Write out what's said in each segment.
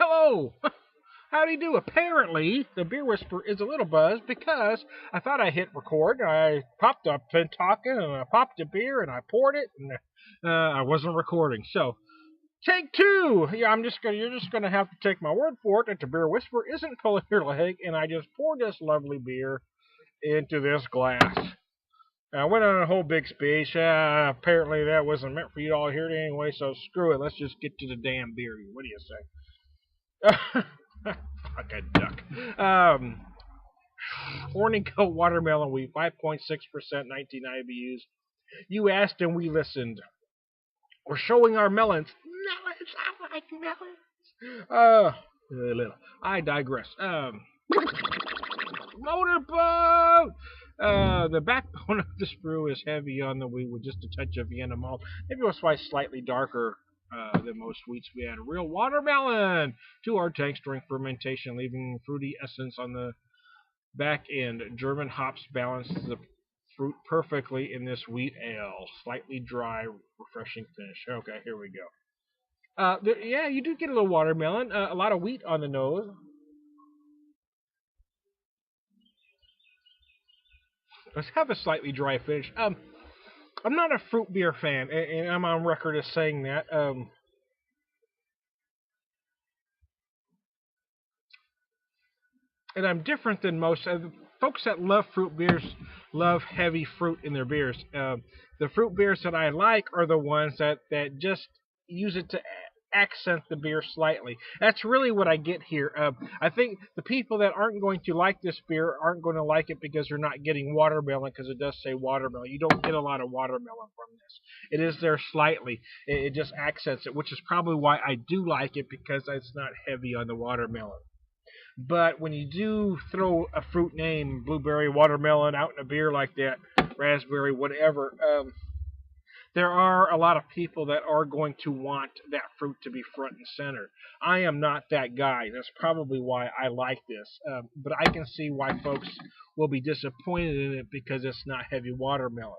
Hello! How do you do? Apparently, the Beer Whisperer is a little buzzed because I thought I hit record. I popped up and talking, and I popped a beer, and I poured it, and I wasn't recording. So, take two! Yeah, you're just gonna have to take my word for it that the Beer Whisperer isn't pulling your leg, and I just poured this lovely beer into this glass. I went on a whole big speech. Apparently, that wasn't meant for you all to hear it anyway, so screw it. Let's just get to the damn beer. What do you say? Fuck a duck. Horny Goat Watermelon Wheat, 5.6%, 19 IBUs. You asked and we listened. We're showing our melons. Melons, I like melons. I digress. Motorboat! The backbone of this brew is heavy on the wheat with just a touch of Vienna malt. Maybe it was why slightly darker than most wheats. We add a real watermelon to our tanks during fermentation, leaving fruity essence on the back end. German hops balance the fruit perfectly in this wheat ale. Slightly dry, refreshing finish. Okay, here we go. Yeah, you do get a little watermelon. A lot of wheat on the nose. Let's have a slightly dry finish. I'm not a fruit beer fan, and I'm on record as saying that. And I'm different than most. Folks that love fruit beers love heavy fruit in their beers. The fruit beers that I like are the ones that just use it to accent the beer slightly. That's really what I get here. I think the people that aren't going to like this beer aren't going to like it because they're not getting watermelon, because it does say watermelon. You don't get a lot of watermelon from this. It is there slightly. It just accents it, which is probably why I do like it, because it's not heavy on the watermelon. But when you do throw a fruit name, blueberry, watermelon, out in a beer like that, raspberry, whatever, there are a lot of people that are going to want that fruit to be front and center. I am not that guy. That's probably why I like this. But I can see why folks will be disappointed in it because it's not heavy watermelon.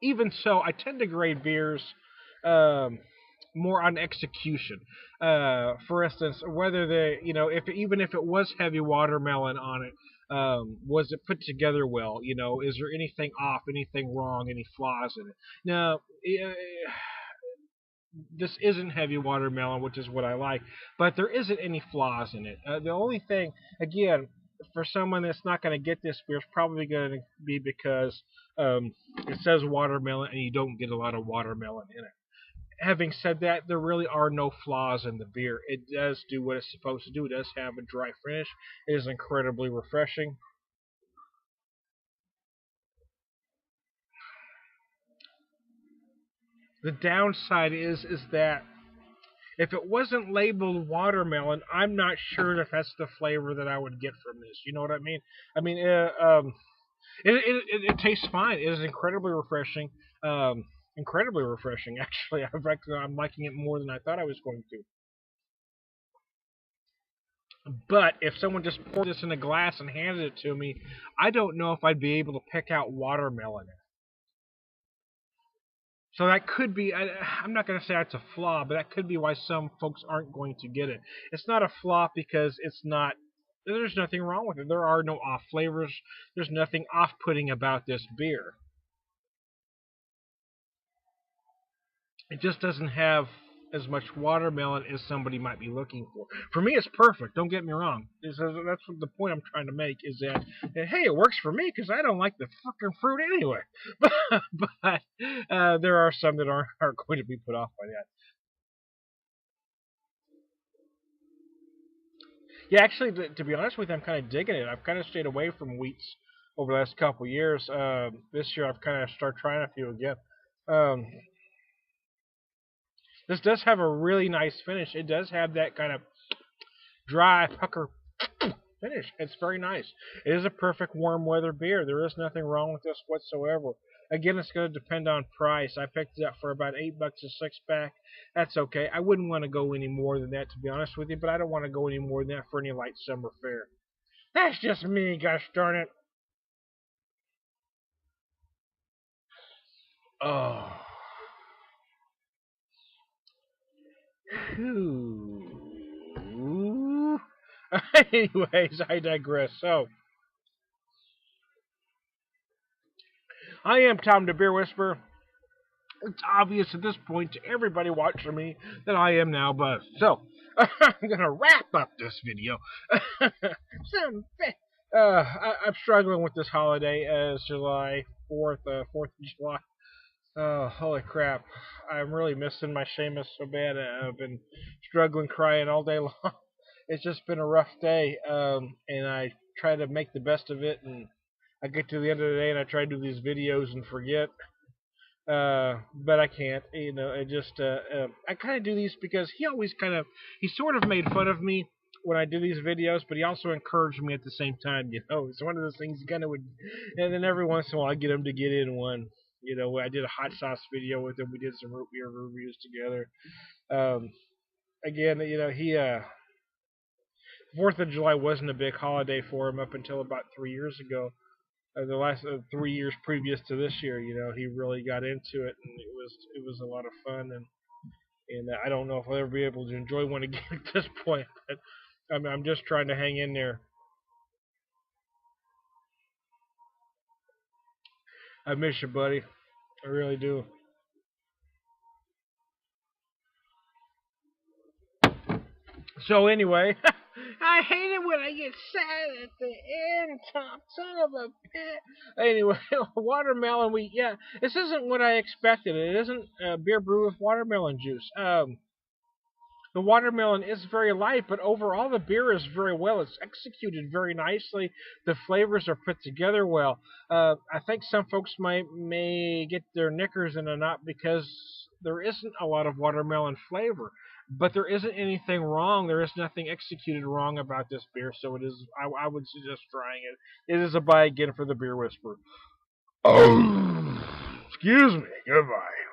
Even so, I tend to grade beers more on execution. For instance, whether even if it was heavy watermelon on it, was it put together well? Is there anything off, anything wrong, any flaws in it? Now, this isn't heavy watermelon, which is what I like, but there isn't any flaws in it. The only thing, again, for someone that's not going to get this beer, is probably going to be because it says watermelon and you don't get a lot of watermelon in it. Having said that, there really are no flaws in the beer. It does do what it's supposed to do. It does have a dry finish. It is incredibly refreshing. The downside is that if it wasn't labeled watermelon, I'm not sure if that's the flavor that I would get from this. You know what I mean? I mean, it tastes fine. It is incredibly refreshing. Incredibly refreshing, actually. I'm liking it more than I thought I was going to. But if someone just poured this in a glass and handed it to me, I don't know if I'd be able to pick out watermelon. So that could be, I'm not going to say that's a flaw, but that could be why some folks aren't going to get it. It's not a flaw because there's nothing wrong with it. There are no off flavors. There's nothing off-putting about this beer. It just doesn't have as much watermelon as somebody might be looking for. For me, it's perfect. Don't get me wrong. That's what the point I'm trying to make is that, hey, it works for me because I don't like the fucking fruit anyway. But there are some that aren't going to be put off by that. Yeah, actually, to be honest with you, I'm kind of digging it. I've kind of stayed away from wheats over the last couple of years. This year, I've kind of started trying a few again. Um, This does have a really nice finish. It does have that kind of dry pucker finish. It's very nice. It is a perfect warm weather beer. There is nothing wrong with this whatsoever. Again, it's going to depend on price. I picked it up for about $8 a 6-pack. That's okay. I wouldn't want to go any more than that, to be honest with you, but I don't want to go any more than that for any light summer fare. That's just me, gosh darn it. Oh. Whew. Anyways, I digress. So, I am Tom the Beer Whisperer. It's obvious at this point to everybody watching me that I am now buzzed. So, I'm going to wrap up this video. I'm struggling with this holiday as July 4th, 4th of July. Oh, holy crap. I'm really missing my Seamus so bad. I've been struggling crying all day long. It's just been a rough day, and I try to make the best of it, and I get to the end of the day and I try to do these videos and forget. But I can't, I kind of do these because he sort of made fun of me when I do these videos, but he also encouraged me at the same time, it's one of those things you kind of would, and then every once in a while I get him to get in one, I did a hot sauce video with him, we did some root beer reviews together, again, 4th of July wasn't a big holiday for him up until about 3 years ago. The last 3 years previous to this year, he really got into it, and it was a lot of fun, and I don't know if I'll ever be able to enjoy one again at this point, but I'm just trying to hang in there. I miss you, buddy. I really do. So anyway, I hate it when I get sad at the end, Tom. Son of a bitch. Anyway, watermelon. This isn't what I expected. It isn't beer brewed with watermelon juice. The watermelon is very light, but overall the beer is very well. It's executed very nicely. The flavors are put together well. I think some folks may get their knickers in a knot because there isn't a lot of watermelon flavor. But there isn't anything wrong. There is nothing executed wrong about this beer, so it is. I would suggest trying it. It is a buy again for the Beer Whisperer. Oh, excuse me. Goodbye.